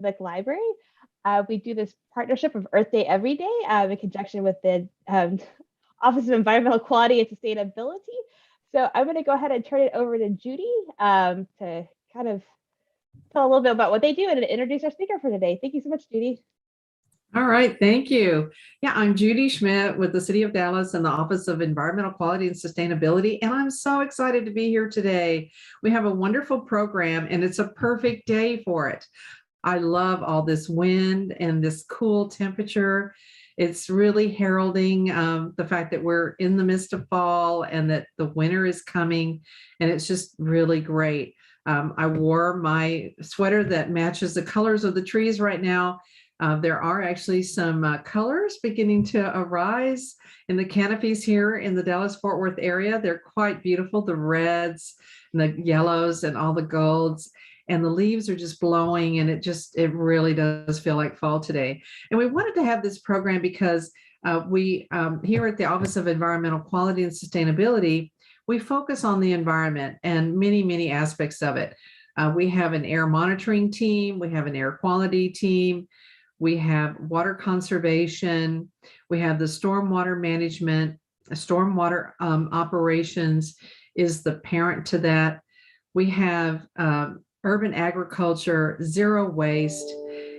Public Library. We do this partnership of Earth Day Every Day in conjunction with the Office of Environmental Quality and Sustainability. So I'm going to go ahead and turn it over to Judy to kind of tell a little bit about what they do and introduce our speaker for today. Thank you so much, Judy. All right, thank you. Yeah, I'm Judy Schmidt with the City of Dallas and the Office of Environmental Quality and Sustainability, and I'm so excited to be here today. We have a wonderful program, and it's a perfect day for it. I love all this wind and this cool temperature. It's really heralding the fact that we're in the midst of fall and that the winter is coming, and it's just really great. I wore my sweater that matches the colors of the trees right now. There are actually some colors beginning to arise in the canopies here in the Dallas-Fort Worth area. They're quite beautiful, the reds and the yellows and all the golds, and the leaves are just blowing, and it really does feel like fall today. And we wanted to have this program because we here at the Office of Environmental Quality and Sustainability, we focus on the environment and many, many aspects of it. We have an air monitoring team, we have an air quality team, we have water conservation, we have the stormwater management, stormwater operations is the parent to that. We have urban agriculture, zero waste,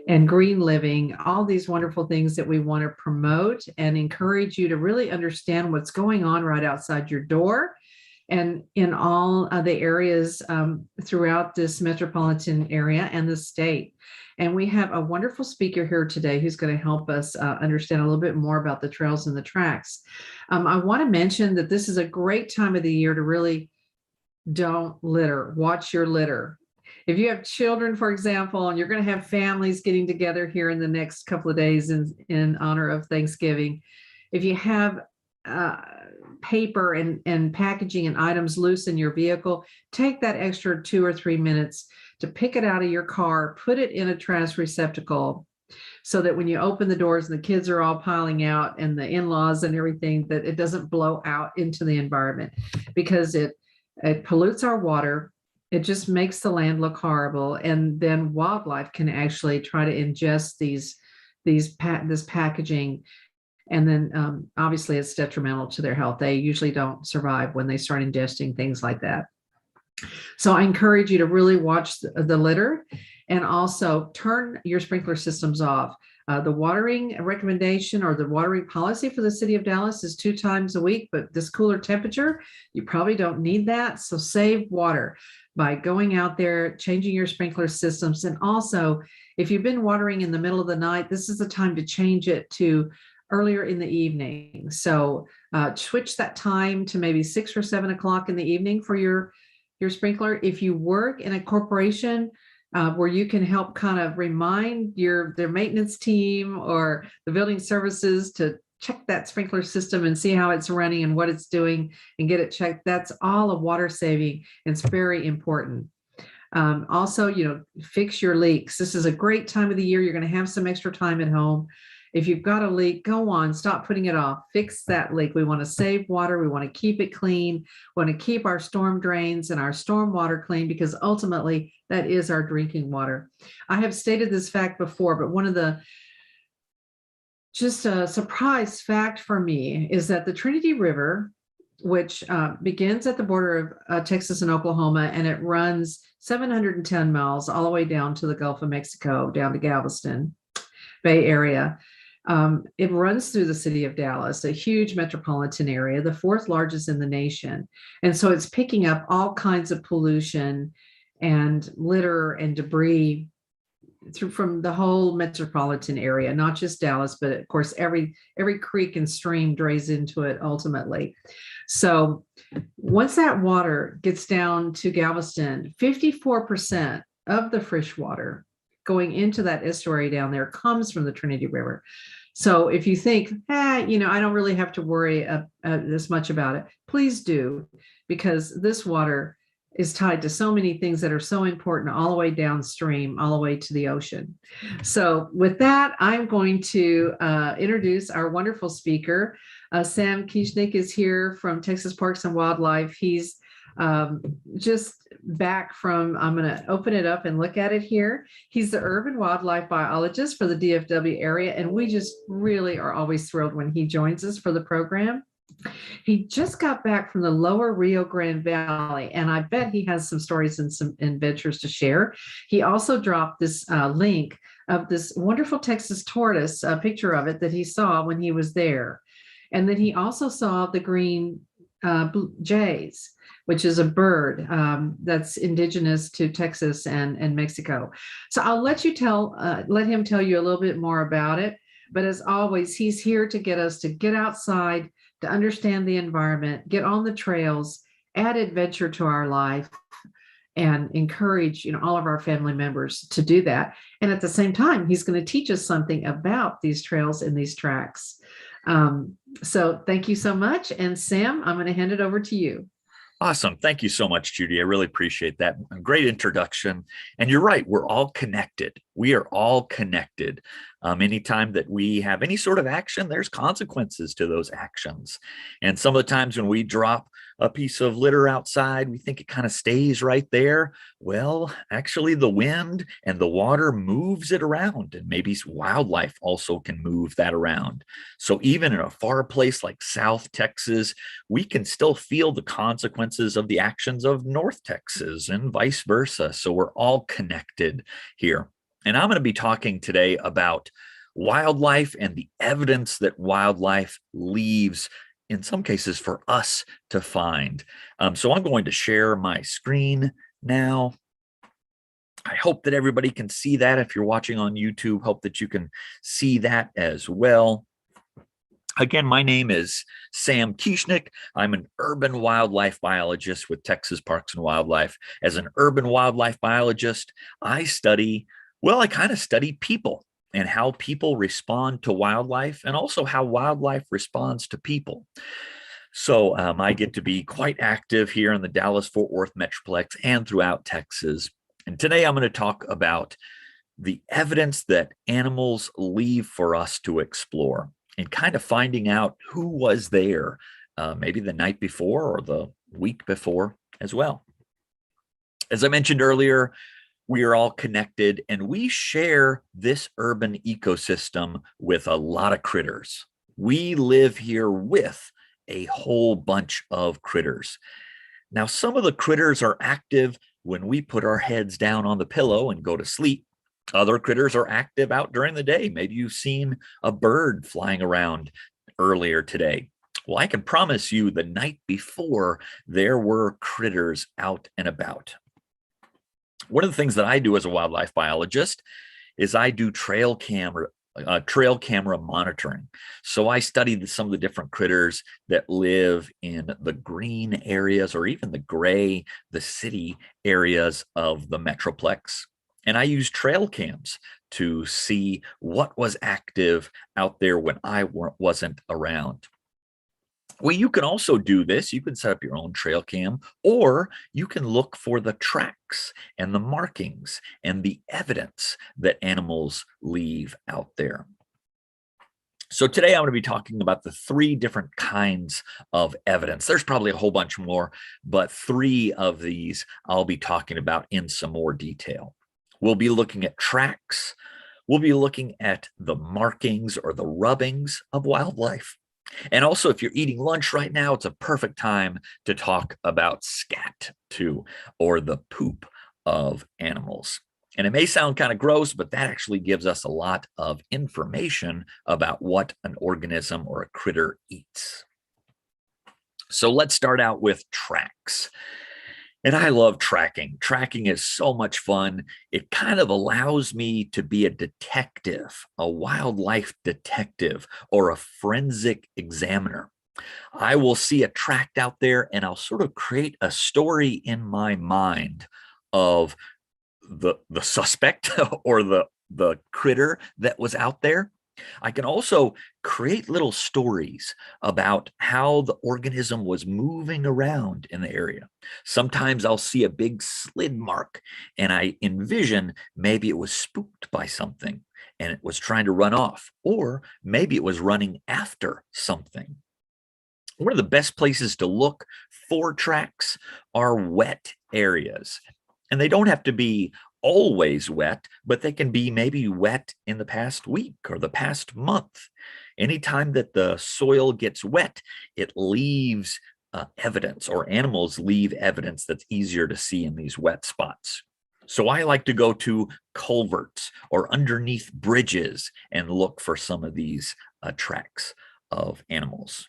and green living, all these wonderful things that we want to promote and encourage you to really understand what's going on right outside your door and in all the areas throughout this metropolitan area and the state. And we have a wonderful speaker here today who's going to help us understand a little bit more about the trails and the tracks. I want to mention that this is a great time of the year to really don't litter, watch your litter. If you have children, for example, and you're going to have families getting together here in the next couple of days in honor of Thanksgiving, if you have paper and packaging and items loose in your vehicle, take that extra 2 or 3 minutes to pick it out of your car, put it in a trash receptacle so that when you open the doors and the kids are all piling out and the in-laws and everything, that it doesn't blow out into the environment, because it pollutes our water. It just makes the land look horrible. And then wildlife can actually try to ingest this packaging. And then obviously it's detrimental to their health. They usually don't survive when they start ingesting things like that. So I encourage you to really watch the litter and also turn your sprinkler systems off. The watering recommendation or the watering policy for the City of Dallas is 2 times a week, but this cooler temperature, you probably don't need that. So save water by going out there, changing your sprinkler systems. And also, if you've been watering in the middle of the night, this is the time to change it to earlier in the evening. So switch that time to maybe 6 or 7 o'clock in the evening for your sprinkler. If you work in a corporation where you can help kind of remind their maintenance team or the building services to check that sprinkler system and see how it's running and what it's doing and get it checked, that's all a water saving. It's very important. Also, fix your leaks. This is a great time of the year. You're going to have some extra time at home. If you've got a leak, go on, stop putting it off, fix that leak. We want to save water. We want to keep it clean. We want to keep our storm drains and our storm water clean, because ultimately that is our drinking water. I have stated this fact before, but one of the just a surprise fact for me is that the Trinity River, which begins at the border of Texas and Oklahoma, and it runs 710 miles all the way down to the Gulf of Mexico, down to Galveston Bay Area. It runs through the city of Dallas, a huge metropolitan area, the 4th largest in the nation. And so it's picking up all kinds of pollution and litter and debris from the whole metropolitan area, not just Dallas, but of course, every creek and stream drains into it ultimately. So once that water gets down to Galveston, 54% of the fresh water going into that estuary down there comes from the Trinity River. So if you think, I don't really have to worry this much about it, please do, because this water is tied to so many things that are so important all the way downstream, all the way to the ocean. So with that, I'm going to introduce our wonderful speaker. Sam Kieschnick is here from Texas Parks and Wildlife. He's just back from, I'm going to open it up and look at it here. He's the urban wildlife biologist for the DFW area, and we just really are always thrilled when he joins us for the program. He just got back from the lower Rio Grande Valley, and I bet he has some stories and some adventures to share. He also dropped this link of this wonderful Texas tortoise, a picture of it that he saw when he was there. And then he also saw the green jays, which is a bird that's indigenous to Texas and Mexico. So I'll let him tell you a little bit more about it. But as always, he's here to get us to get outside, to understand the environment, get on the trails, add adventure to our life, and encourage all of our family members to do that. And at the same time, he's going to teach us something about these trails and these tracks. So thank you so much. And Sam, I'm going to hand it over to you. Awesome. Thank you so much, Judy. I really appreciate that. Great introduction. And you're right. We're all connected. We are all connected. Anytime that we have any sort of action, there's consequences to those actions. And some of the times when we drop a piece of litter outside, we think it kind of stays right there. Well, actually, the wind and the water moves it around, and maybe wildlife also can move that around. So even in a far place like South Texas, we can still feel the consequences of the actions of North Texas and vice versa. So we're all connected here. And I'm going to be talking today about wildlife and the evidence that wildlife leaves, in some cases, for us to find. So I'm going to share my screen now. I hope that everybody can see that. If you're watching on YouTube, hope that you can see that as well. Again, my name is Sam Kieschnick. I'm an urban wildlife biologist with Texas Parks and Wildlife. As an urban wildlife biologist, I kind of study people and how people respond to wildlife, and also how wildlife responds to people. So I get to be quite active here in the Dallas-Fort Worth Metroplex and throughout Texas. And today I'm going to talk about the evidence that animals leave for us to explore, and kind of finding out who was there, maybe the night before or the week before as well. As I mentioned earlier, we are all connected, and we share this urban ecosystem with a lot of critters. We live here with a whole bunch of critters. Now, some of the critters are active when we put our heads down on the pillow and go to sleep. Other critters are active out during the day. Maybe you've seen a bird flying around earlier today. Well, I can promise you the night before, there were critters out and about. One of the things that I do as a wildlife biologist is I do trail camera monitoring. So I study some of the different critters that live in the green areas, or even the gray, the city areas of the Metroplex. And I use trail cams to see what was active out there when I wasn't around. Well, you can also do this. You can set up your own trail cam, or you can look for the tracks and the markings and the evidence that animals leave out there. So today I'm going to be talking about the 3 different kinds of evidence. There's probably a whole bunch more, but 3 of these I'll be talking about in some more detail. We'll be looking at tracks. We'll be looking at the markings or the rubbings of wildlife. And also, if you're eating lunch right now, it's a perfect time to talk about scat too, or the poop of animals. And it may sound kind of gross, but that actually gives us a lot of information about what an organism or a critter eats. So let's start out with tracks. And I love tracking. Tracking is so much fun. It kind of allows me to be a detective, a wildlife detective, or a forensic examiner. I will see a track out there, and I'll sort of create a story in my mind of the suspect or the critter that was out there. I can also create little stories about how the organism was moving around in the area. Sometimes I'll see a big slid mark, and I envision maybe it was spooked by something and it was trying to run off, or maybe it was running after something. One of the best places to look for tracks are wet areas. And they don't have to be always wet, but they can be maybe wet in the past week or the past month. Anytime that the soil gets wet, it leaves evidence, or animals leave evidence that's easier to see in these wet spots. So I like to go to culverts or underneath bridges and look for some of these tracks of animals.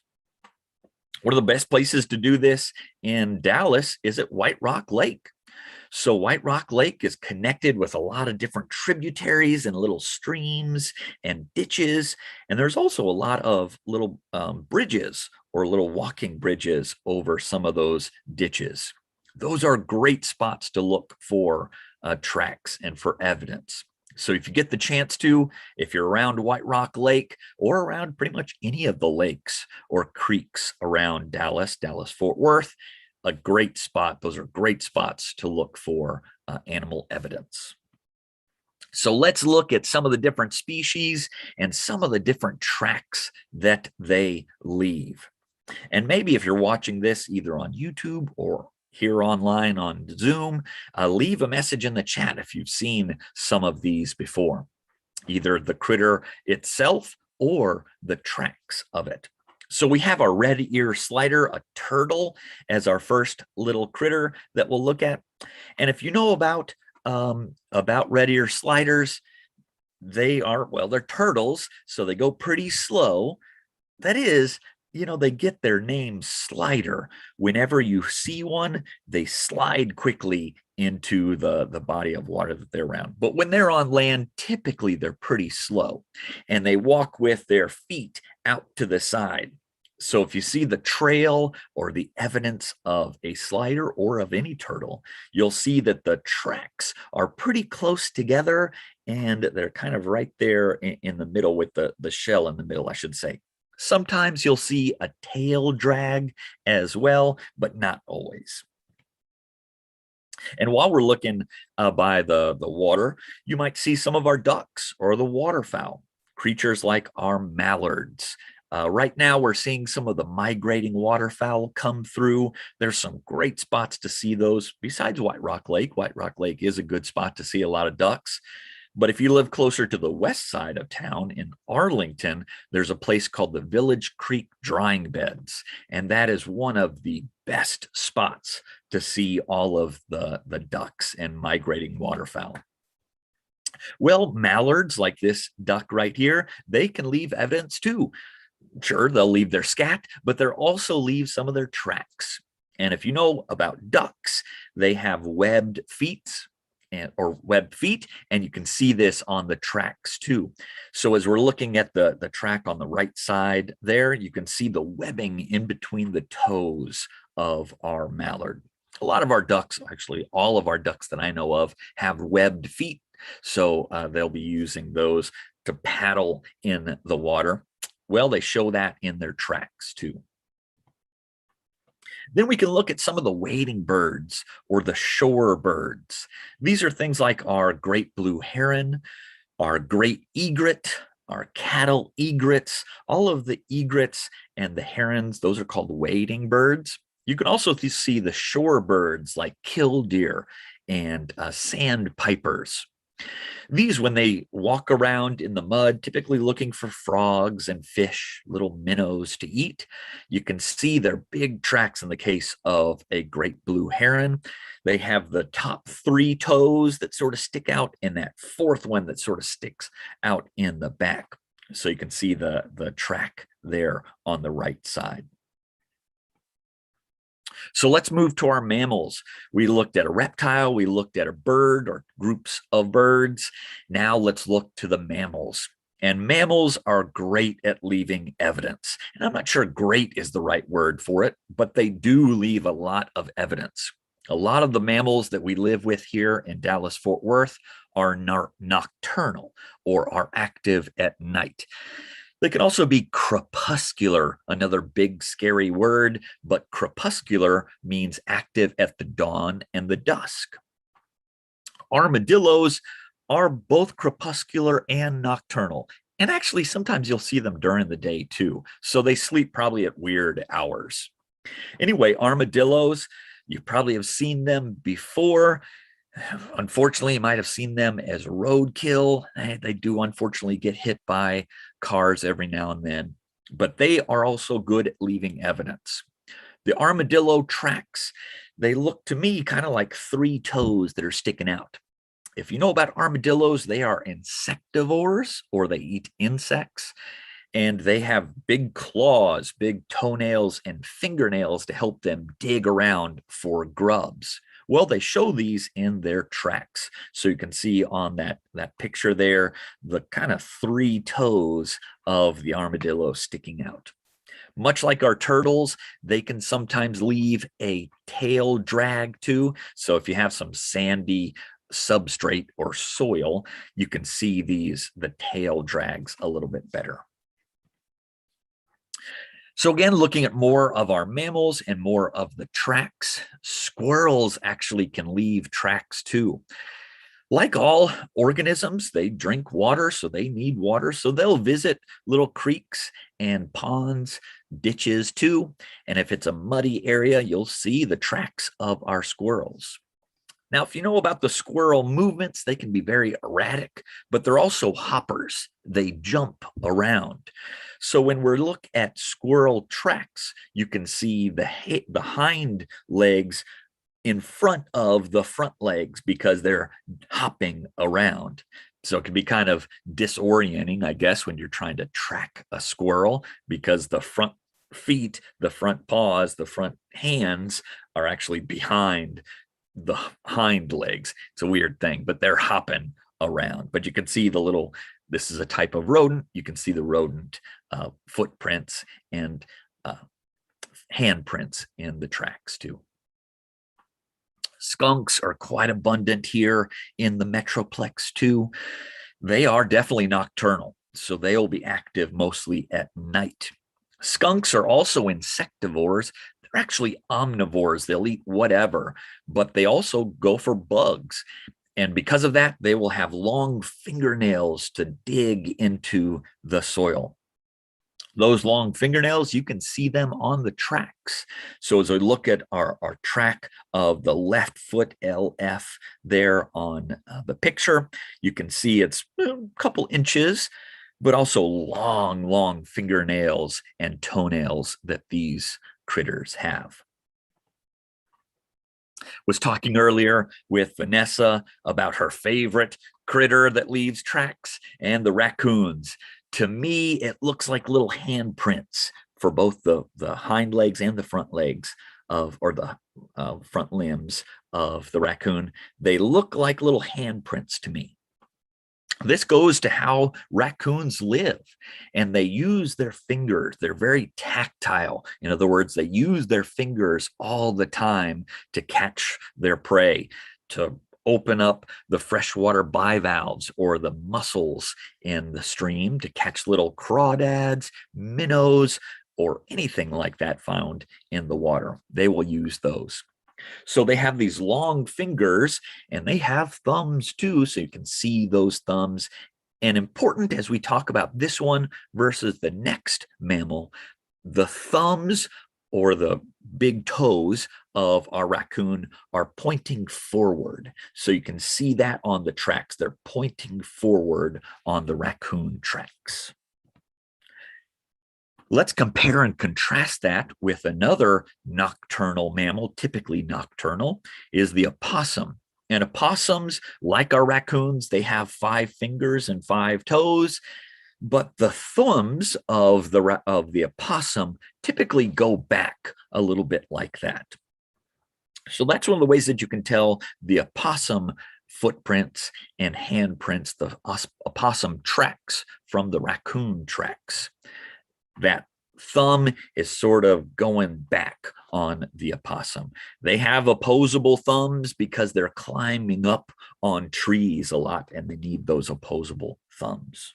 One of the best places to do this in Dallas is at White Rock Lake. So White Rock Lake is connected with a lot of different tributaries and little streams and ditches. And there's also a lot of little bridges or little walking bridges over some of those ditches. Those are great spots to look for tracks and for evidence. So if you get the chance to, if you're around White Rock Lake or around pretty much any of the lakes or creeks around Dallas, Dallas-Fort Worth, a great spot. Those are great spots to look for animal evidence. So let's look at some of the different species and some of the different tracks that they leave. And maybe if you're watching this either on YouTube or here online on Zoom, leave a message in the chat if you've seen some of these before, either the critter itself or the tracks of it. So we have our red ear slider, a turtle, as our first little critter that we'll look at. And if you know about red ear sliders, they are, well, they're turtles, so they go pretty slow. That is, you know, they get their name Slider. Whenever you see one, they slide quickly into the body of water that they're around. But when they're on land, typically they're pretty slow and they walk with their feet out to the side. So if you see the trail or the evidence of a slider or of any turtle, you'll see that the tracks are pretty close together and they're kind of right there in the middle with the shell in the middle, I should say. Sometimes you'll see a tail drag as well, but not always. And while we're looking by the water, you might see some of our ducks or the waterfowl, creatures like our mallards. Right now, we're seeing some of the migrating waterfowl come through. There's some great spots to see those besides White Rock Lake. White Rock Lake is a good spot to see a lot of ducks. But if you live closer to the west side of town in Arlington, there's a place called the Village Creek Drying Beds. And that is one of the best spots to see all of the ducks and migrating waterfowl. Well, mallards like this duck right here, they can leave evidence too. Sure, they'll leave their scat, but they'll also leave some of their tracks. And if you know about ducks, they have webbed feet, and you can see this on the tracks too. So as we're looking at the track on the right side there, you can see the webbing in between the toes of our mallard. A lot of our ducks, actually all of our ducks that I know of, have webbed feet. So they'll be using those to paddle in the water. Well, they show that in their tracks too. Then we can look at some of the wading birds or the shore birds. These are things like our great blue heron, our great egret, our cattle egrets. All of the egrets and the herons, those are called wading birds. You can also see the shore birds like killdeer and sandpipers. These, when they walk around in the mud, typically looking for frogs and fish, little minnows to eat, you can see their big tracks in the case of a great blue heron. They have the top 3 toes that sort of stick out and that 4th one that sort of sticks out in the back. So you can see the track there on the right side. So let's move to our mammals. We looked at a reptile, we looked at a bird or groups of birds. Now let's look to the mammals. And mammals are great at leaving evidence. And I'm not sure great is the right word for it, but they do leave a lot of evidence. A lot of the mammals that we live with here in Dallas-Fort Worth are nocturnal or are active at night. They can also be crepuscular, another big scary word, but crepuscular means active at the dawn and the dusk. Armadillos are both crepuscular and nocturnal, And actually, sometimes you'll see them during the day too. So they sleep probably at weird hours. Anyway, armadillos, you probably have seen them before. Unfortunately, you might have seen them as roadkill. They do unfortunately get hit by cars every now and then, but they are also good at leaving evidence. The armadillo tracks, they look to me kind of like three toes that are sticking out. If you know about armadillos, they are insectivores, or they eat insects, and they have big claws, big toenails, and fingernails to help them dig around for grubs. Well, they show these in their tracks. So you can see on that picture there, the kind of three toes of the armadillo sticking out. Much like our turtles, they can sometimes leave a tail drag too. So if you have some sandy substrate or soil, you can see the tail drags a little bit better. So again, looking at more of our mammals and more of the tracks, squirrels actually can leave tracks too. Like all organisms, they drink water, so they need water. So they'll visit little creeks and ponds, ditches too. And if it's a muddy area, you'll see the tracks of our squirrels. Now, if you know about the squirrel movements, they can be very erratic, but they're also hoppers. They jump around. So when we look at squirrel tracks, you can see the hind legs in front of the front legs because they're hopping around. So it can be kind of disorienting, I guess, when you're trying to track a squirrel, because the front feet, the front paws, the front hands are actually behind the hind legs. It's a weird thing, but they're hopping around. But you can see this is a type of rodent. You can see the rodent footprints and handprints in the tracks too. Skunks are quite abundant here in the Metroplex too. They are definitely nocturnal, so they will be active mostly at night. Skunks are also insectivores. They're actually omnivores. They'll eat whatever, but they also go for bugs. And because of that, they will have long fingernails to dig into the soil. Those long fingernails, you can see them on the tracks. So as I look at our track of the left foot LF there on the picture, you can see it's a couple inches, but also long fingernails and toenails that these critters have. Was talking earlier with Vanessa about her favorite critter that leaves tracks, and the raccoons. To me, it looks like little handprints for both the hind legs and the front legs or the front limbs of the raccoon. They look like little handprints to me. This goes to how raccoons live, and they use their fingers. They're very tactile. In other words, they use their fingers all the time to catch their prey, to open up the freshwater bivalves or the mussels in the stream to catch little crawdads, minnows, or anything like that found in the water. They will use those. So they have these long fingers, and they have thumbs too, so you can see those thumbs. And important as we talk about this one versus the next mammal, the thumbs or the big toes of our raccoon are pointing forward. So you can see that on the tracks. They're pointing forward on the raccoon tracks. Let's compare and contrast that with another nocturnal mammal, typically nocturnal, is the opossum. And opossums, like our raccoons, they have 5 fingers and 5 toes, but the thumbs of the opossum typically go back a little bit like that. So that's one of the ways that you can tell the opossum footprints and handprints, the opossum tracks from the raccoon tracks. That thumb is sort of going back on the opossum. They have opposable thumbs because they're climbing up on trees a lot, and they need those opposable thumbs.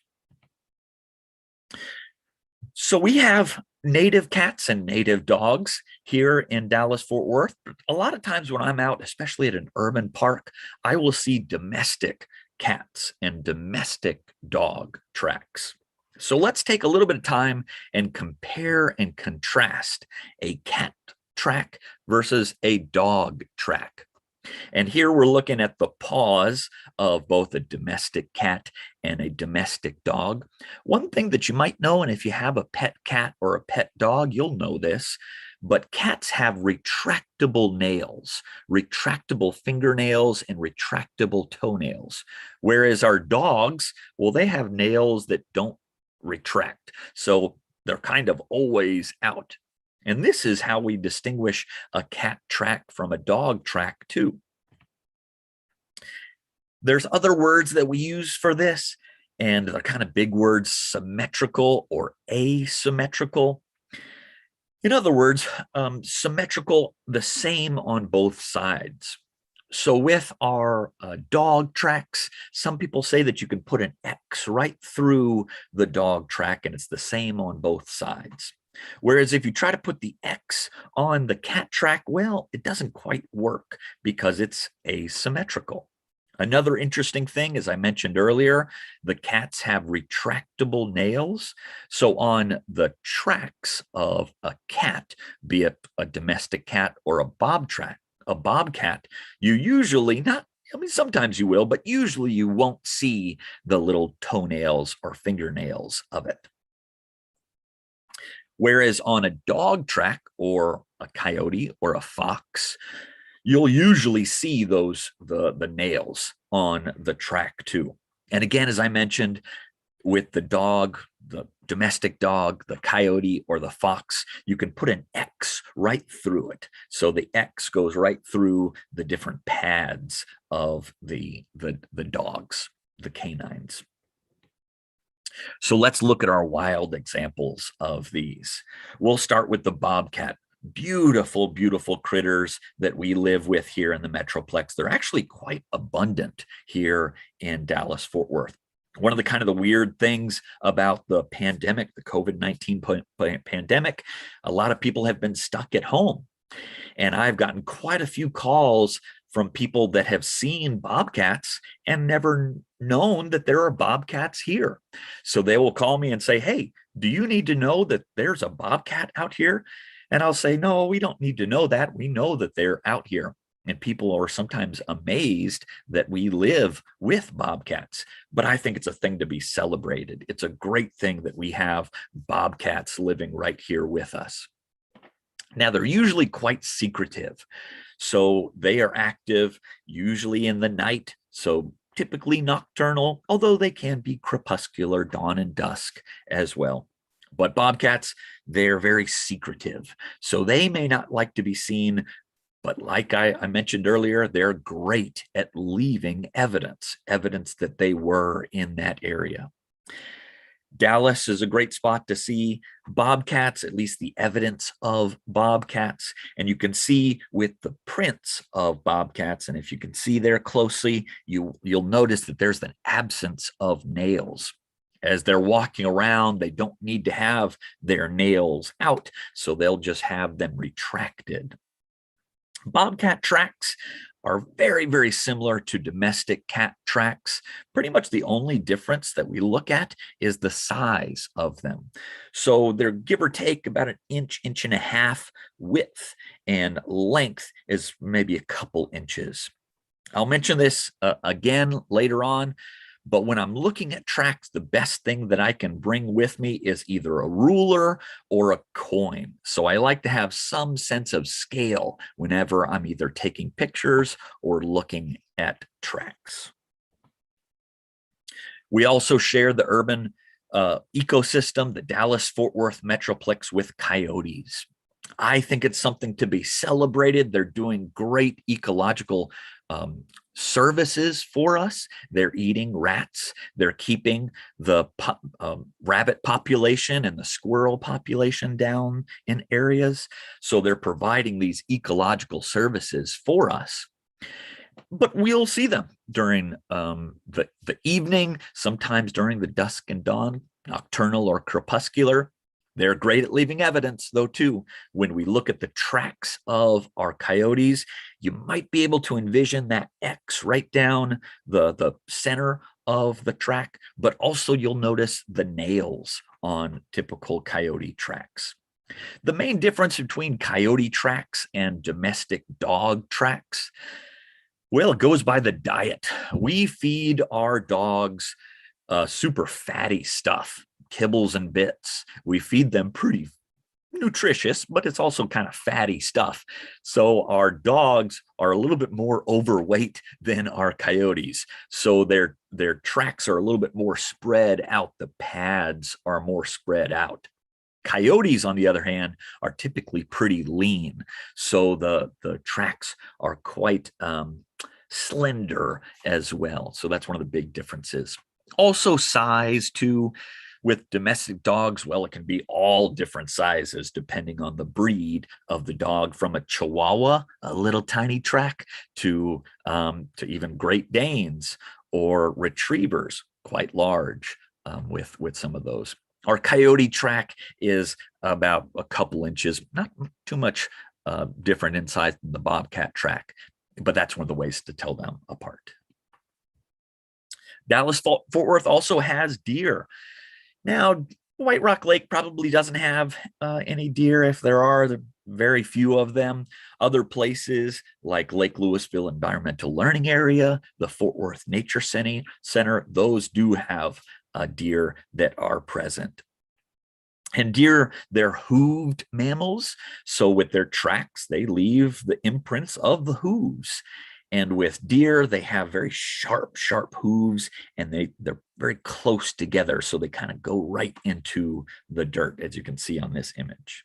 So we have native cats and native dogs here in Dallas-Fort Worth. A lot of times when I'm out, especially at an urban park, I will see domestic cats and domestic dog tracks. So let's take a little bit of time and compare and contrast a cat track versus a dog track. And here we're looking at the paws of both a domestic cat and a domestic dog. One thing that you might know, and if you have a pet cat or a pet dog, you'll know this, but cats have retractable nails, retractable fingernails, and retractable toenails. Whereas our dogs, well, they have nails that don't retract. So they're kind of always out. And this is how we distinguish a cat track from a dog track too. There's other words that we use for this, and they're kind of big words: symmetrical or asymmetrical. In other words, symmetrical, the same on both sides. So with our dog tracks, some people say that you can put an X right through the dog track and it's the same on both sides. Whereas if you try to put the X on the cat track, well, it doesn't quite work because it's asymmetrical. Another interesting thing, as I mentioned earlier, the cats have retractable nails. So on the tracks of a cat, be it a domestic cat or a bobcat, you usually not, I mean, sometimes you will, but usually you won't see the little toenails or fingernails of it. Whereas on a dog track or a coyote or a fox, you'll usually see the nails on the track too. And again, as I mentioned, with the dog, the domestic dog, the coyote, or the fox, you can put an X right through it. So the X goes right through the different pads of the dogs, the canines. So let's look at our wild examples of these. We'll start with the bobcat. Beautiful, beautiful critters that we live with here in the Metroplex. They're actually quite abundant here in Dallas-Fort Worth. One of the kind of the weird things about the pandemic, the COVID-19 pandemic, a lot of people have been stuck at home. And I've gotten quite a few calls from people that have seen bobcats and never known that there are bobcats here. So they will call me and say, hey, do you need to know that there's a bobcat out here? And I'll say, no, we don't need to know that. We know that they're out here. And people are sometimes amazed that we live with bobcats. But I think it's a thing to be celebrated. It's a great thing that we have bobcats living right here with us. Now, they're usually quite secretive. So they are active usually in the night. So typically nocturnal, although they can be crepuscular, dawn and dusk as well. But bobcats, they're very secretive. So they may not like to be seen, but like I mentioned earlier, they're great at leaving evidence that they were in that area. Dallas is a great spot to see bobcats, at least the evidence of bobcats. And you can see with the prints of bobcats, and if you can see there closely, you'll notice that there's an absence of nails. As they're walking around, they don't need to have their nails out, so they'll just have them retracted. Bobcat tracks are very, very similar to domestic cat tracks. Pretty much the only difference that we look at is the size of them. So they're give or take about an inch, inch and a half width, and length is maybe a couple inches. I'll mention this again later on. But when I'm looking at tracks, the best thing that I can bring with me is either a ruler or a coin. So I like to have some sense of scale whenever I'm either taking pictures or looking at tracks. We also share the urban ecosystem, the Dallas-Fort Worth Metroplex, with coyotes. I think it's something to be celebrated. They're doing great ecological services for us. They're eating rats. They're keeping the rabbit population and the squirrel population down in areas. So they're providing these ecological services for us. But we'll see them during the evening, sometimes during the dusk and dawn, nocturnal or crepuscular. They're great at leaving evidence, though, too. When we look at the tracks of our coyotes, you might be able to envision that X right down the center of the track, but also you'll notice the nails on typical coyote tracks. The main difference between coyote tracks and domestic dog tracks, well, it goes by the diet. We feed our dogs super fatty stuff, kibbles and bits. We feed them pretty nutritious, but it's also kind of fatty stuff. So our dogs are a little bit more overweight than our coyotes. So their tracks are a little bit more spread out. The pads are more spread out. Coyotes, on the other hand, are typically pretty lean. So the tracks are quite slender as well. So that's one of the big differences. Also size too. With domestic dogs, well, it can be all different sizes depending on the breed of the dog, from a Chihuahua, a little tiny track, to even Great Danes or Retrievers, quite large with some of those. Our coyote track is about a couple inches, not too much different in size than the bobcat track, but that's one of the ways to tell them apart. Dallas-Fort Worth also has deer. Now, White Rock Lake probably doesn't have any deer. If there are very few of them. Other places like Lake Lewisville Environmental Learning Area, the Fort Worth Nature Center, those do have deer that are present. And deer, they're hooved mammals. So with their tracks, they leave the imprints of the hooves. And with deer, they have very sharp hooves, and they're very close together. So they kind of go right into the dirt, as you can see on this image.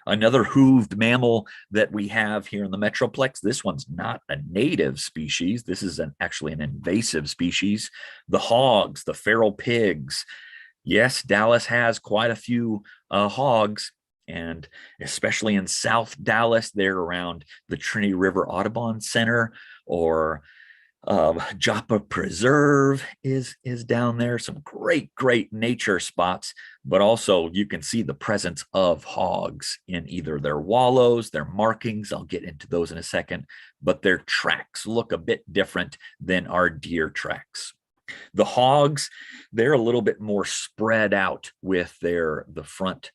Another hooved mammal that we have here in the Metroplex, this one's not a native species. This is actually an invasive species. The hogs, the feral pigs. Yes, Dallas has quite a few hogs, and especially in South Dallas, they're around the Trinity River Audubon Center, or Joppa Preserve is down there. Some great nature spots, but also you can see the presence of hogs in either their wallows, their markings. I'll get into those in a second, but their tracks look a bit different than our deer tracks. The hogs, they're a little bit more spread out with the front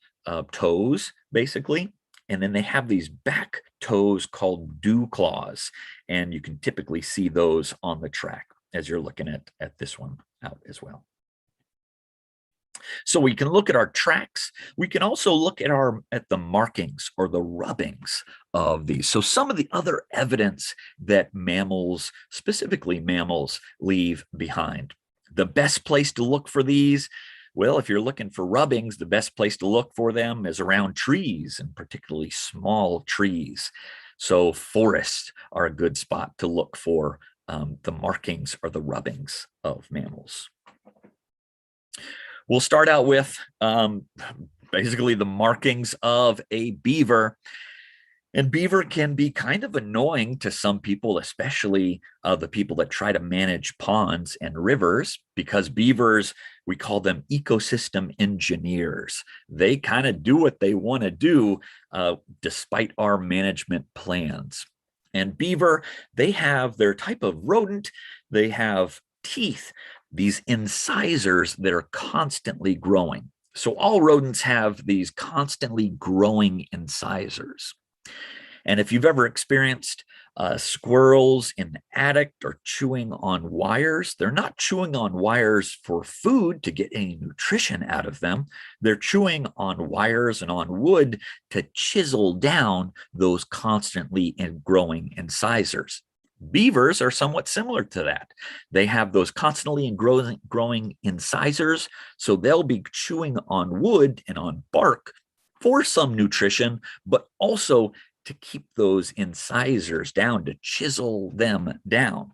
toes, basically. And then they have these back toes called dew claws. And you can typically see those on the track as you're looking at this one out as well. So we can look at our tracks. We can also look at the markings or the rubbings of these. So some of the other evidence that mammals, specifically mammals, leave behind. The best place to look for these, well, if you're looking for rubbings, the best place to look for them is around trees, and particularly small trees. So forests are a good spot to look for the markings or the rubbings of mammals. We'll start out with basically the markings of a beaver. And beaver can be kind of annoying to some people, especially the people that try to manage ponds and rivers, because beavers, we call them ecosystem engineers. They kind of do what they want to do despite our management plans. And beaver, they have their type of rodent. They have teeth, these incisors that are constantly growing. So all rodents have these constantly growing incisors. And if you've ever experienced squirrels in the attic or chewing on wires, they're not chewing on wires for food to get any nutrition out of them. They're chewing on wires and on wood to chisel down those constantly growing incisors. Beavers are somewhat similar to that. They have those constantly growing incisors, so they'll be chewing on wood and on bark for some nutrition, but also to keep those incisors down, to chisel them down.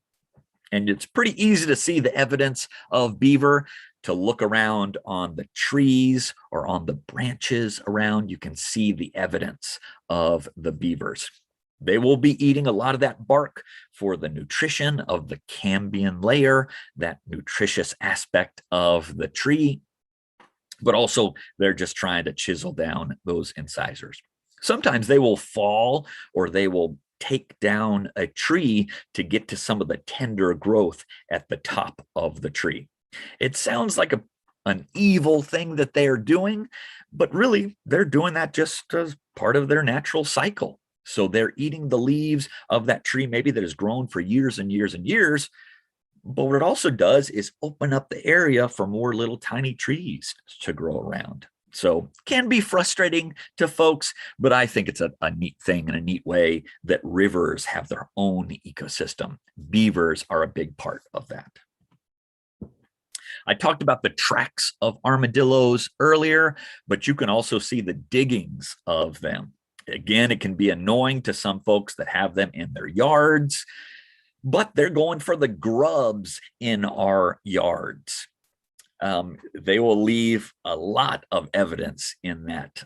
And it's pretty easy to see the evidence of beaver, to look around on the trees or on the branches around. You can see the evidence of the beavers. They will be eating a lot of that bark for the nutrition of the cambium layer, that nutritious aspect of the tree, but also they're just trying to chisel down those incisors. Sometimes they will fall, or they will take down a tree to get to some of the tender growth at the top of the tree. It sounds like an evil thing that they are doing, but really they're doing that just as part of their natural cycle. So they're eating the leaves of that tree, maybe that has grown for years and years and years. But what it also does is open up the area for more little tiny trees to grow around. So can be frustrating to folks, but I think it's a neat thing and a neat way that rivers have their own ecosystem. Beavers are a big part of that. I talked about the tracks of armadillos earlier, but you can also see the diggings of them. Again, it can be annoying to some folks that have them in their yards, but they're going for the grubs in our yards. They will leave a lot of evidence in that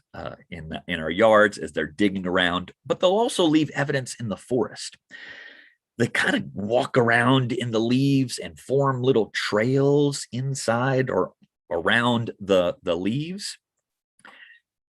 in our yards as they're digging around, but they'll also leave evidence in the forest. They kind of walk around in the leaves and form little trails inside or around the leaves.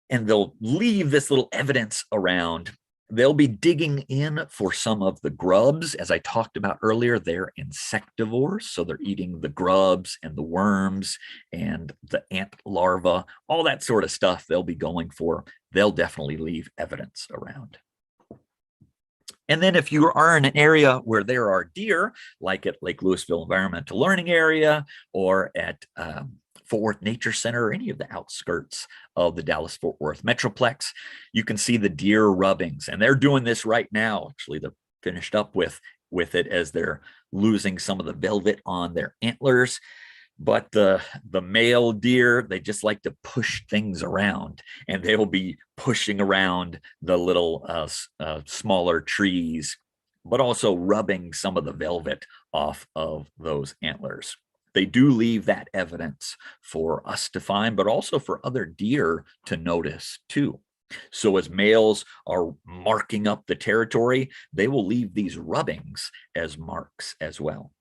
And they'll leave this little evidence around. They'll be digging in for some of the grubs. As I talked about earlier, they're insectivores. So they're eating the grubs and the worms and the ant larvae, all that sort of stuff they'll be going for. They'll definitely leave evidence around. And then if you are in an area where there are deer, like at Lake Louisville Environmental Learning Area or at Fort Worth Nature Center or any of the outskirts of the Dallas-Fort Worth Metroplex, you can see the deer rubbings. And they're doing this right now. Actually, they're finished up with it as they're losing some of the velvet on their antlers. But the male deer, they just like to push things around, and they will be pushing around the little smaller trees, but also rubbing some of the velvet off of those antlers. They do leave that evidence for us to find, but also for other deer to notice too. So as males are marking up the territory, they will leave these rubbings as marks as well.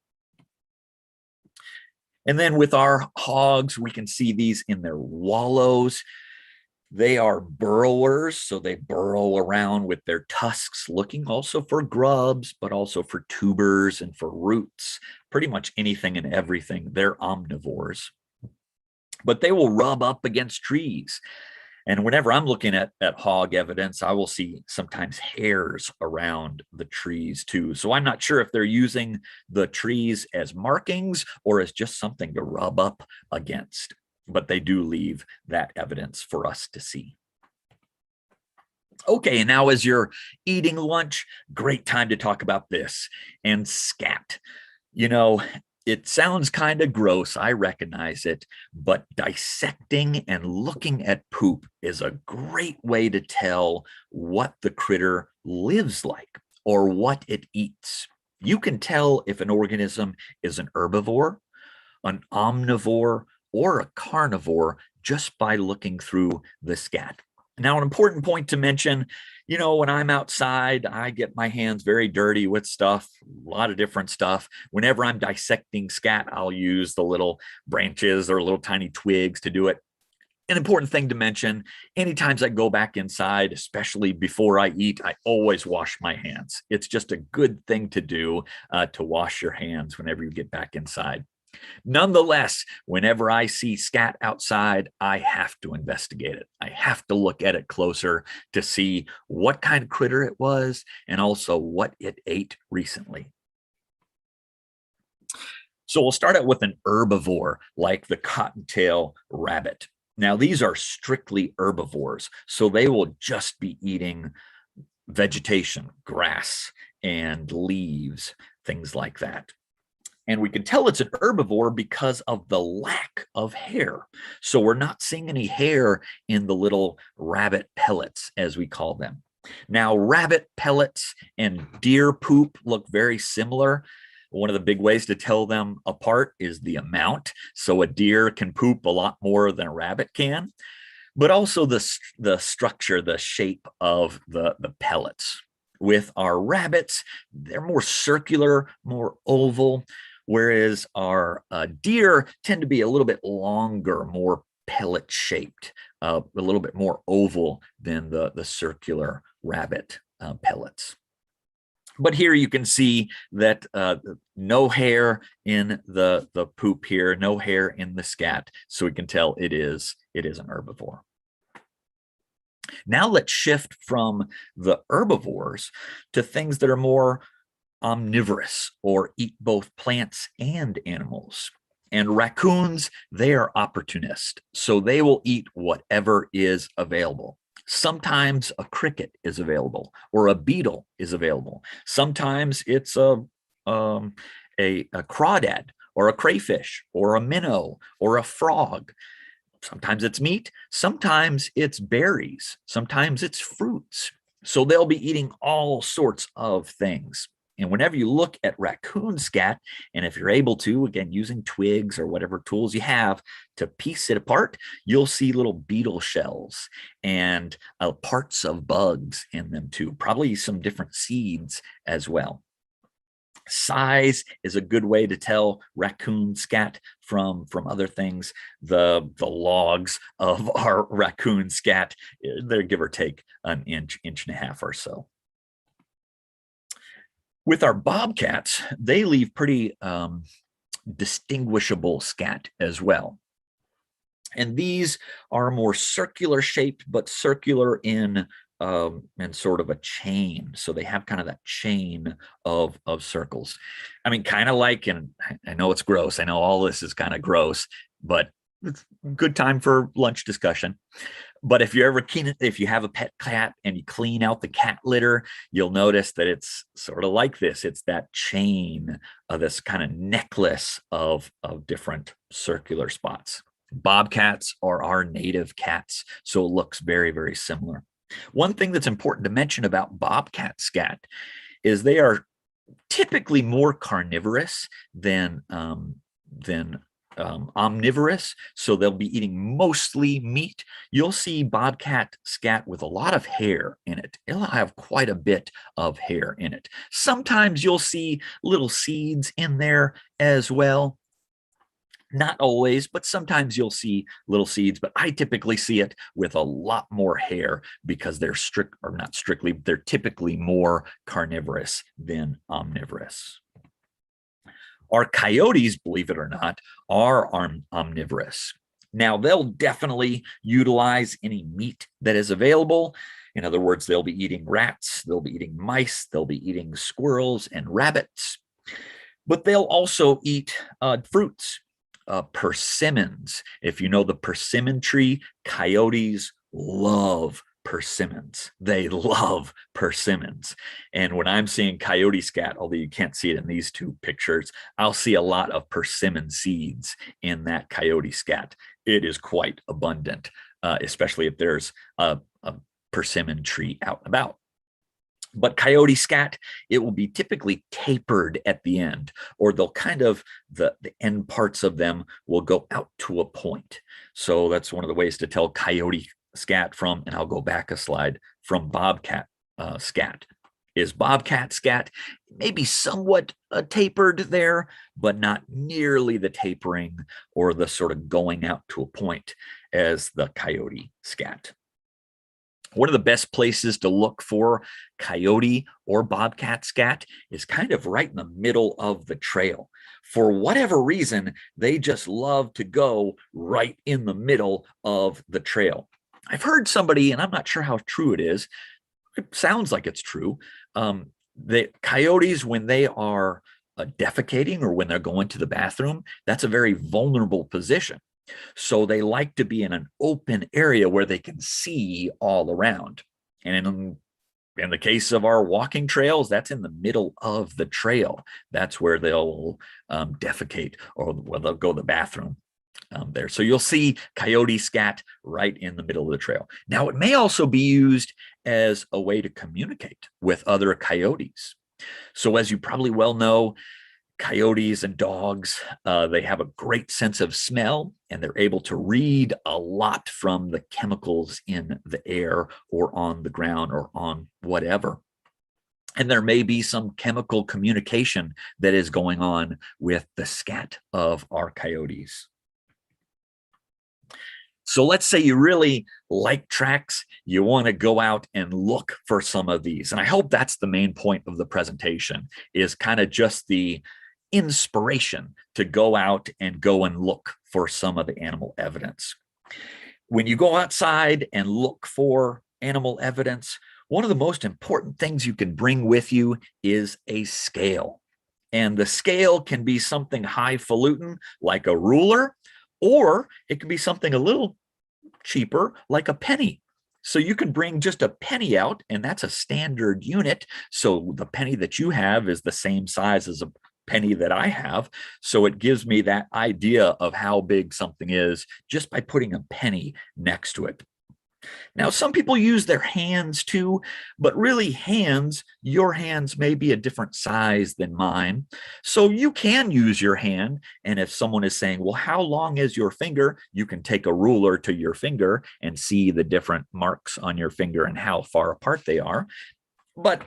And then with our hogs, we can see these in their wallows. They are burrowers, so they burrow around with their tusks, looking also for grubs, but also for tubers and for roots, pretty much anything and everything. They're omnivores. But they will rub up against trees. And whenever I'm looking at hog evidence, I will see sometimes hairs around the trees too. So I'm not sure if they're using the trees as markings or as just something to rub up against, but they do leave that evidence for us to see. Okay, and now as you're eating lunch, great time to talk about this and scat. You know, it sounds kind of gross, I recognize it, but dissecting and looking at poop is a great way to tell what the critter lives like or what it eats. You can tell if an organism is an herbivore, an omnivore, or a carnivore just by looking through the scat. Now, an important point to mention, you know, when I'm outside, I get my hands very dirty with stuff, a lot of different stuff. Whenever I'm dissecting scat, I'll use the little branches or little tiny twigs to do it. An important thing to mention, anytime I go back inside, especially before I eat, I always wash my hands. It's just a good thing to do to wash your hands whenever you get back inside. Nonetheless, whenever I see scat outside, I have to investigate it. I have to look at it closer to see what kind of critter it was and also what it ate recently. So we'll start out with an herbivore like the cottontail rabbit. Now, these are strictly herbivores, so they will just be eating vegetation, grass, and leaves, things like that. And we can tell it's an herbivore because of the lack of hair. So we're not seeing any hair in the little rabbit pellets, as we call them. Now, rabbit pellets and deer poop look very similar. One of the big ways to tell them apart is the amount. So a deer can poop a lot more than a rabbit can, but also the structure, the shape of the pellets. With our rabbits, they're more circular, more oval, whereas our deer tend to be a little bit longer, more pellet shaped, a little bit more oval than the circular rabbit pellets. But here you can see that no hair in the poop here, no hair in the scat. So we can tell it is an herbivore. Now let's shift from the herbivores to things that are more omnivorous or eat both plants and animals. And raccoons, they are opportunist. So they will eat whatever is available. Sometimes a cricket is available or a beetle is available. Sometimes it's a crawdad or a crayfish or a minnow or a frog. Sometimes it's meat. Sometimes it's berries. Sometimes it's fruits. So they'll be eating all sorts of things. And whenever you look at raccoon scat, and if you're able to, again, using twigs or whatever tools you have to piece it apart, you'll see little beetle shells and parts of bugs in them too, probably some different seeds as well. Size is a good way to tell raccoon scat from other things. The logs of our raccoon scat, they're give or take an inch and a half or so. With our bobcats, they leave pretty distinguishable scat as well. And these are more circular shaped, but circular in sort of a chain. So they have kind of that chain of circles. I mean, kind of like, and I know it's gross. I know all this is kind of gross, but it's a good time for lunch discussion. But if you have a pet cat and you clean out the cat litter, you'll notice that it's sort of like this. It's that chain of this kind of necklace of different circular spots. Bobcats are our native cats, so it looks very, very similar. One thing that's important to mention about bobcat scat is they are typically more carnivorous than omnivorous, so they'll be eating mostly meat. You'll see bobcat scat with a lot of hair in it. It'll have quite a bit of hair in it. Sometimes you'll see little seeds in there as well. Not always, but sometimes you'll see little seeds, but I typically see it with a lot more hair because they're they're typically more carnivorous than omnivorous. Our coyotes, believe it or not, are omnivorous. Now, they'll definitely utilize any meat that is available. In other words, they'll be eating rats, they'll be eating mice, they'll be eating squirrels and rabbits, but they'll also eat fruits. Persimmons. If you know the persimmon tree, coyotes love persimmons. They love persimmons. And when I'm seeing coyote scat, although you can't see it in these two pictures, I'll see a lot of persimmon seeds in that coyote scat. It is quite abundant, especially if there's a persimmon tree out and about. But coyote scat, it will be typically tapered at the end, or they'll kind of, the end parts of them will go out to a point. So that's one of the ways to tell coyote scat from, and I'll go back a slide, from bobcat scat. Is bobcat scat maybe somewhat tapered there, but not nearly the tapering or the sort of going out to a point as the coyote scat. One of the best places to look for coyote or bobcat scat is kind of right in the middle of the trail. For whatever reason, they just love to go right in the middle of the trail. I've heard somebody, and I'm not sure how true it is, it sounds like it's true, that coyotes, when they are defecating or when they're going to the bathroom, that's a very vulnerable position. So they like to be in an open area where they can see all around. And in the case of our walking trails, that's in the middle of the trail. That's where they'll defecate, or they'll go to the bathroom there. So you'll see coyote scat right in the middle of the trail. Now, it may also be used as a way to communicate with other coyotes. So as you probably well know, coyotes and dogs, they have a great sense of smell, and they're able to read a lot from the chemicals in the air or on the ground or on whatever. And there may be some chemical communication that is going on with the scat of our coyotes. So let's say you really like tracks, you want to go out and look for some of these. And I hope that's the main point of the presentation, is kind of just the inspiration to go out and look for some of the animal evidence. When you go outside and look for animal evidence, one of the most important things you can bring with you is a scale. And the scale can be something highfalutin like a ruler, or it can be something a little cheaper like a penny. So you can bring just a penny out, and that's a standard unit. So the penny that you have is the same size as a penny that I have. So it gives me that idea of how big something is just by putting a penny next to it. Now, some people use their hands too, but really your hands may be a different size than mine. So you can use your hand. And if someone is saying, well, how long is your finger? You can take a ruler to your finger and see the different marks on your finger and how far apart they are. But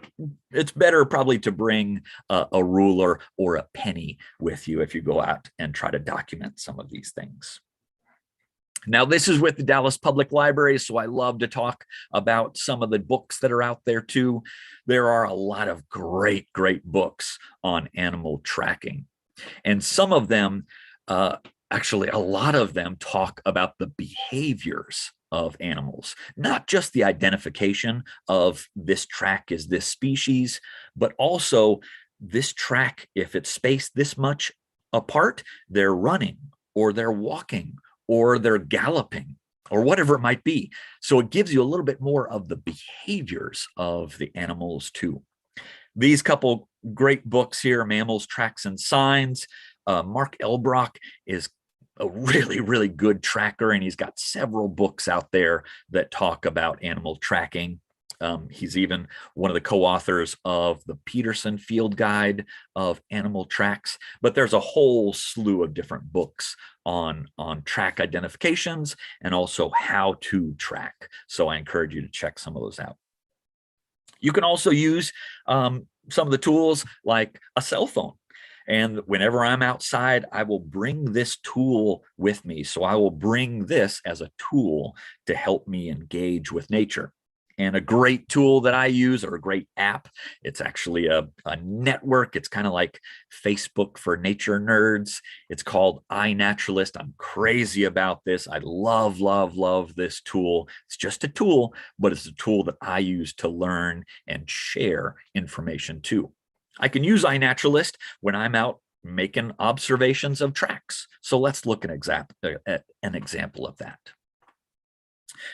it's better probably to bring a ruler or a penny with you if you go out and try to document some of these things. Now, this is with the Dallas Public Library, so I love to talk about some of the books that are out there too. There are a lot of great books on animal tracking. And some of them, actually a lot of them, talk about the behaviors of animals, not just the identification of this track is this species, but also this track, if it's spaced this much apart, they're running or they're walking or they're galloping or whatever it might be. So it gives you a little bit more of the behaviors of the animals too. These couple great books here, Mammals, Tracks, and Signs. Mark Elbrock is a really good tracker, and he's got several books out there that talk about animal tracking. He's even one of the co-authors of the Peterson Field Guide of Animal Tracks, but there's a whole slew of different books on track identifications and also how to track. So I encourage you to check some of those out. You can also use some of the tools like a cell phone. And whenever I'm outside, I will bring this tool with me. So I will bring this as a tool to help me engage with nature. And a great tool that I use, or a great app, it's actually a network. It's kind of like Facebook for nature nerds. It's called iNaturalist. I'm crazy about this. I love this tool. It's just a tool, but it's a tool that I use to learn and share information too. I can use iNaturalist when I'm out making observations of tracks. So let's look at an example of that.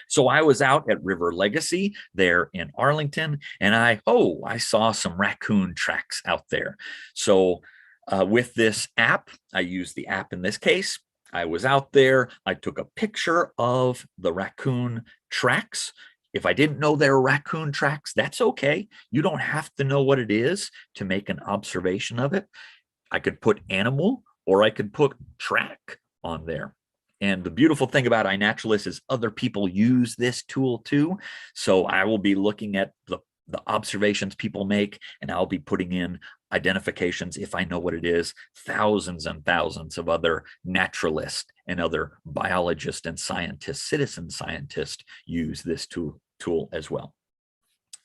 So I was out at River Legacy there in Arlington, and I saw some raccoon tracks out there. So with this app, I used the app in this case. I was out there, I took a picture of the raccoon tracks. If I didn't know they were raccoon tracks, that's okay. You don't have to know what it is to make an observation of it. I could put animal or I could put track on there. And the beautiful thing about iNaturalist is other people use this tool too. So I will be looking at the observations people make, and I'll be putting in identifications if I know what it is. Thousands and thousands of other naturalists and other biologists and scientists, citizen scientists, use this tool as well.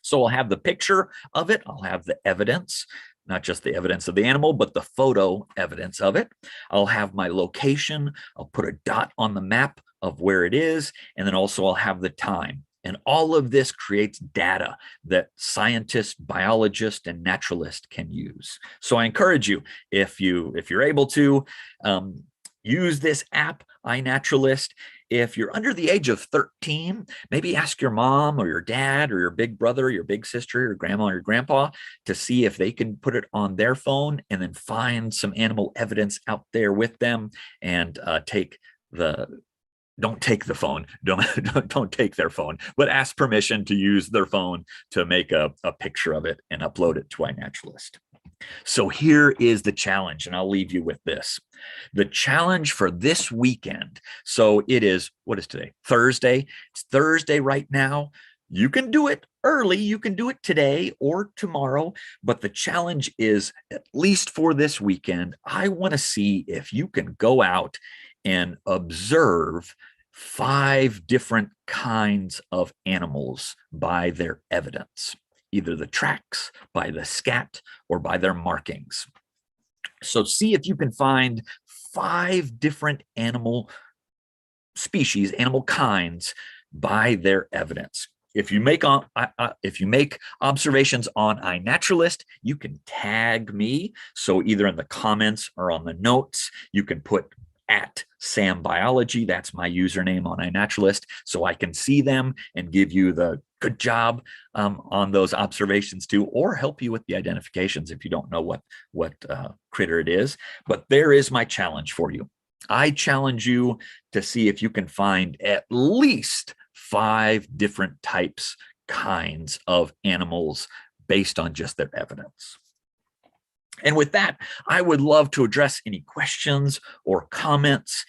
So I'll have the picture of it. I'll have the evidence, not just the evidence of the animal, but the photo evidence of it. I'll have my location. I'll put a dot on the map of where it is. And then also I'll have the time. And all of this creates data that scientists, biologists, and naturalists can use. So I encourage you, if you're able to, use this app, iNaturalist. If you're under the age of 13, maybe ask your mom or your dad or your big brother, your big sister, your grandma or your grandpa to see if they can put it on their phone, and then find some animal evidence out there with them, and don't take the phone, don't take their phone, but ask permission to use their phone to make a picture of it and upload it to iNaturalist. So here is the challenge, and I'll leave you with this. The challenge for this weekend. So it is, what is today? Thursday. It's Thursday right now. You can do it early. You can do it today or tomorrow, but the challenge is, at least for this weekend, I want to see if you can go out and observe 5 different kinds of animals by their evidence, either the tracks, by the scat, or by their markings. So see if you can find 5 different animal species, animal kinds by their evidence. If you make observations on iNaturalist, you can tag me. So either in the comments or on the notes, you can put @SamBiology. That's my username on iNaturalist, so I can see them and give you the good job on those observations too, or help you with the identifications if you don't know what critter it is. But there is my challenge for you. I challenge you to see if you can find at least 5 different kinds of animals based on just their evidence. And with that, I would love to address any questions or comments.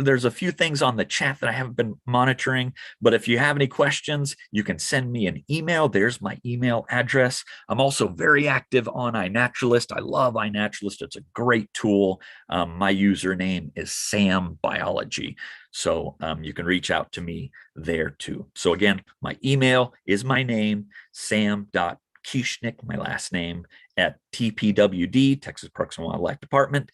There's a few things on the chat that I haven't been monitoring, but if you have any questions, you can send me an email. There's my email address. I'm also very active on iNaturalist. I love iNaturalist. It's a great tool. My username is SamBiology. So you can reach out to me there too. So again, my email is my name, sam.Kieschnick, my last name, at TPWD, Texas Parks and Wildlife Department,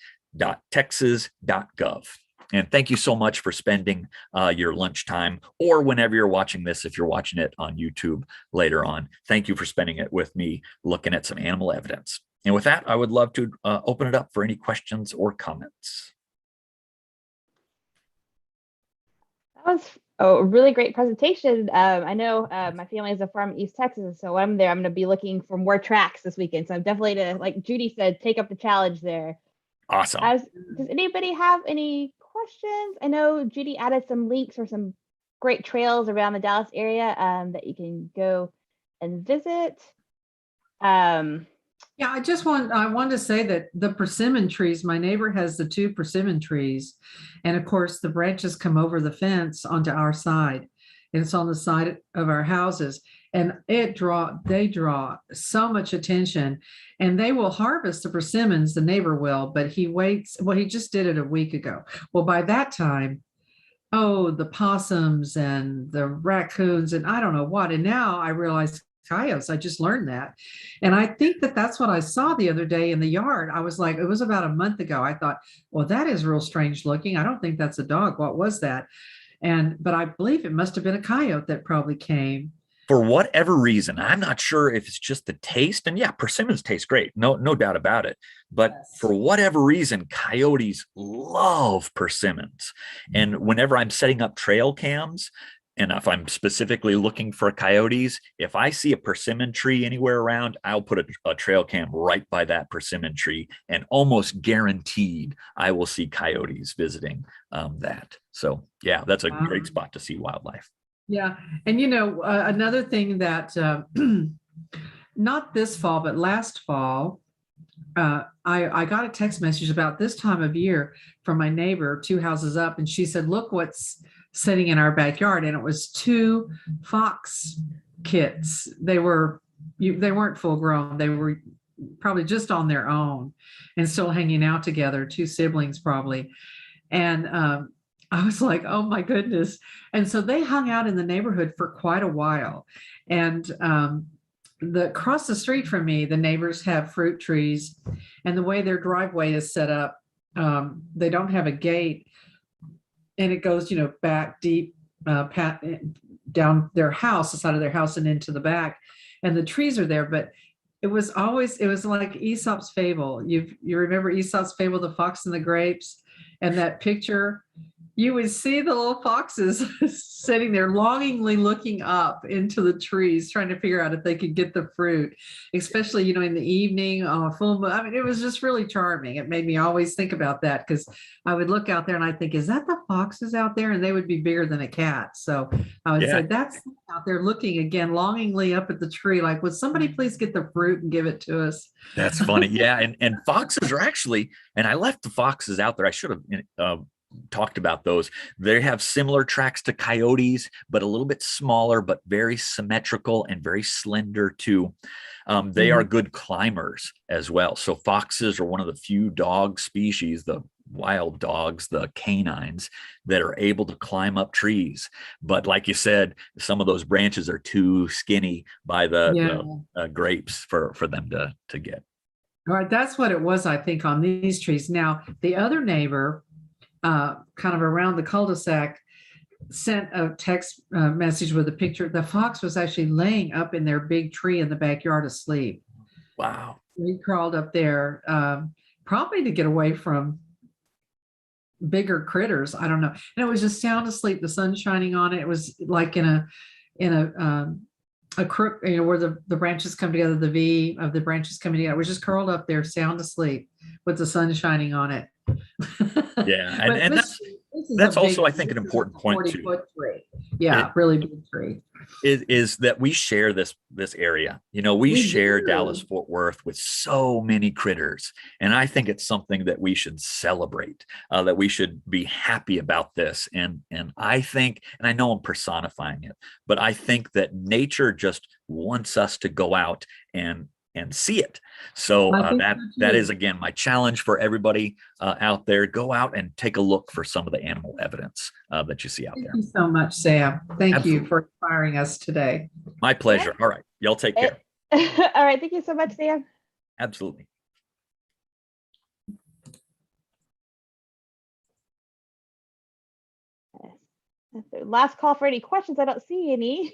.texas.gov. And thank you so much for spending your lunchtime, or whenever you're watching this, if you're watching it on YouTube later on. Thank you for spending it with me looking at some animal evidence. And with that, I would love to open it up for any questions or comments. That was a really great presentation. I know my family is from East Texas, so when I'm there, I'm going to be looking for more tracks this weekend. So I'm definitely to, like Judy said, take up the challenge there. Awesome. Does anybody have any questions? I know Judy added some links or some great trails around the Dallas area that you can go and visit. Yeah, I want to say that the persimmon trees, my neighbor has the 2 persimmon trees. And of course, the branches come over the fence onto our side. And it's on the side of our houses. And they draw so much attention. And they will harvest the persimmons, the neighbor will, but he waits. Well, he just did it a week ago. Well, by that time, the possums and the raccoons and I don't know what. And now I realize coyotes. I just learned that. And I think that that's what I saw the other day in the yard. I was like, it was about a month ago. I thought, well, that is real strange looking. I don't think that's a dog. What was that? But I believe it must have been a coyote that probably came. For whatever reason, I'm not sure if it's just the taste, and yeah, persimmons taste great, no doubt about it. But yes, for whatever reason, coyotes love persimmons. And whenever I'm setting up trail cams, and if I'm specifically looking for coyotes, if I see a persimmon tree anywhere around, I'll put a trail cam right by that persimmon tree, and almost guaranteed I will see coyotes visiting that. So yeah, that's a great spot to see wildlife. Yeah. And another thing that not this fall, but last fall, I got a text message about this time of year from my neighbor 2 houses up, and she said, look what's sitting in our backyard. And it was 2 fox kits. They weren't full grown. They were probably just on their own and still hanging out together, 2 siblings probably. And I was like, oh my goodness. And so they hung out in the neighborhood for quite a while. And across the street from me, the neighbors have fruit trees, and the way their driveway is set up, they don't have a gate, and it goes, back deep, down their house, the side of their house, and into the back, and the trees are there. But it was like Aesop's fable. You remember Aesop's fable, The Fox and the Grapes, and that picture. You would see the little foxes sitting there longingly looking up into the trees, trying to figure out if they could get the fruit, especially, in the evening on a full moon. I mean, it was just really charming. It made me always think about that, because I would look out there and I think, is that the foxes out there? And they would be bigger than a cat. So I would say that's out there looking again, longingly up at the tree, like, would somebody please get the fruit and give it to us? That's funny. Yeah. And foxes are actually, and I left the foxes out there. I should have talked about those. They have similar tracks to coyotes, but a little bit smaller, but very symmetrical and very slender too. They are good climbers as well. So foxes are one of the few dog species, the wild dogs, the canines, that are able to climb up trees. But like you said, some of those branches are too skinny by the grapes for them to get. All right, that's what it was, I think, on these trees. Now, the other neighbor, kind of around the cul-de-sac, sent a text message with a picture. The fox was actually laying up in their big tree in the backyard asleep. Wow. He crawled up there, probably to get away from bigger critters. I don't know. And it was just sound asleep, the sun shining on it. It was like in a crook, you know, where the branches come together, the V of the branches coming together. It was just curled up there, sound asleep with the sun shining on it. Yeah. But And that's also, I think, an important point too. 40-foot tree. Yeah, really big tree. Is that we share this area. You know, we share do. Dallas-Fort Worth with so many critters. And I think it's something that we should celebrate, that we should be happy about this. And I think, and I know I'm personifying it, but I think that nature just wants us to go out and see it. So that is, again, my challenge for everybody out there. Go out and take a look for some of the animal evidence that you see out there. Thank you so much, Sam. Thank Absolutely. you for inspiring us today. My pleasure. All right. Y'all take care. All right. Thank you so much, Sam. Absolutely. Last call for any questions. I don't see any.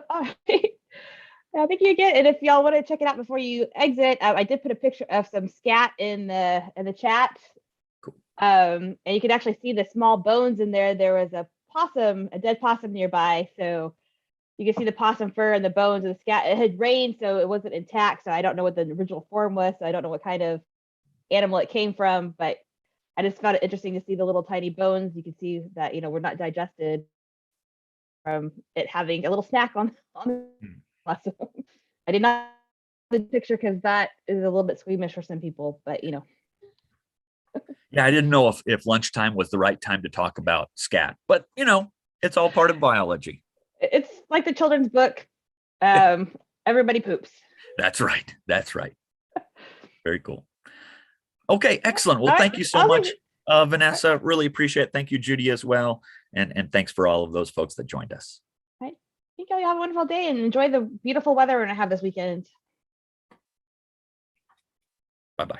All right. Thank you again. And if y'all want to check it out before you exit, I did put a picture of some scat in the chat. Cool. And you can actually see the small bones in there. There was a dead possum nearby, so you can see the possum fur and the bones of the scat. It had rained, so it wasn't intact. So I don't know what the original form was. So I don't know what kind of animal it came from, but I just found it interesting to see the little tiny bones. You can see that, you know, were not digested from it having a little snack on. Awesome. I did not the picture because that is a little bit squeamish for some people, but you know. Yeah, I didn't know if lunchtime was the right time to talk about scat, but you know, it's all part of biology. It's like the children's book. Everybody poops. That's right. That's right. Very cool. Okay, excellent. Well, thank you so much, Vanessa. Really appreciate it. Thank you, Judy, as well. And thanks for all of those folks that joined us. Right. Thank you. Have a wonderful day and enjoy the beautiful weather we're going to have this weekend. Bye-bye.